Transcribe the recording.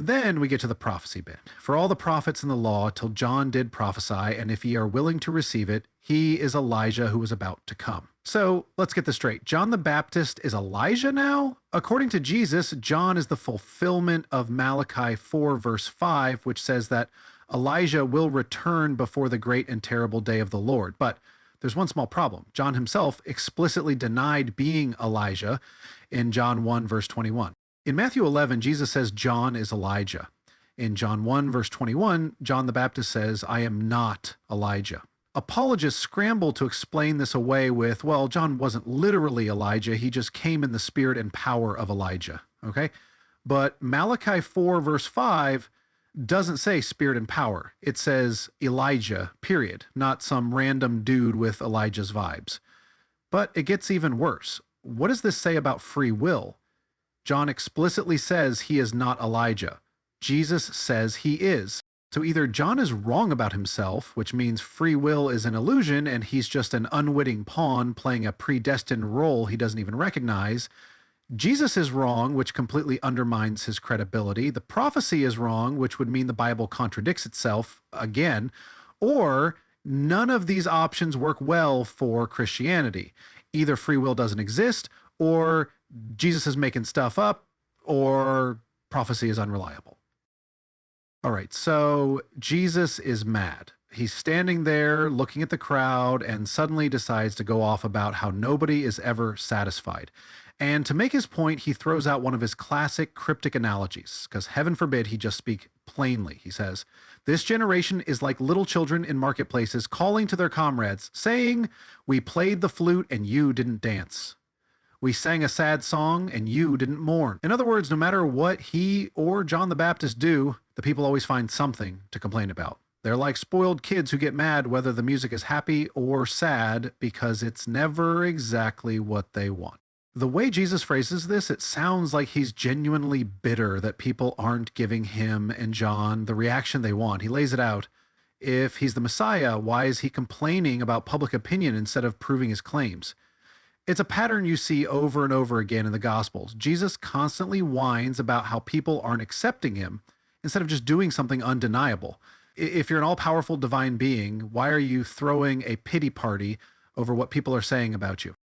Then we get to the prophecy bit. For all the prophets in the law till John did prophesy, and if ye are willing to receive it, he is Elijah who is about to come. So let's get this straight. John the Baptist is Elijah now? According to Jesus, John is the fulfillment of Malachi 4 verse 5, which says that Elijah will return before the great and terrible day of the Lord. But there's one small problem. John himself explicitly denied being Elijah in John 1 verse 21. In Matthew 11, Jesus says John is Elijah. In John 1 verse 21, John the Baptist says, I am not Elijah. Apologists scramble to explain this away with, well, John wasn't literally Elijah, he just came in the spirit and power of Elijah, okay? But Malachi 4 verse 5 doesn't say spirit and power. It says Elijah, period, not some random dude with Elijah's vibes. But it gets even worse. What does this say about free will? John explicitly says he is not Elijah. Jesus says he is. So either John is wrong about himself, which means free will is an illusion and he's just an unwitting pawn playing a predestined role he doesn't even recognize. Jesus is wrong, which completely undermines his credibility. The prophecy is wrong, which would mean the Bible contradicts itself again. Or none of these options work well for Christianity. Either free will doesn't exist, or Jesus is making stuff up, or prophecy is unreliable. All right, so Jesus is mad. He's standing there looking at the crowd and suddenly decides to go off about how nobody is ever satisfied. And to make his point, he throws out one of his classic cryptic analogies, because heaven forbid he just speak plainly. He says, this generation is like little children in marketplaces calling to their comrades, saying, we played the flute and you didn't dance. We sang a sad song and you didn't mourn. In other words, no matter what he or John the Baptist do, the people always find something to complain about. They're like spoiled kids who get mad whether the music is happy or sad because it's never exactly what they want. The way Jesus phrases this, it sounds like he's genuinely bitter that people aren't giving him and John the reaction they want. He lays it out. If he's the Messiah, why is he complaining about public opinion instead of proving his claims? It's a pattern you see over and over again in the Gospels. Jesus constantly whines about how people aren't accepting him instead of just doing something undeniable. If you're an all-powerful divine being, why are you throwing a pity party over what people are saying about you?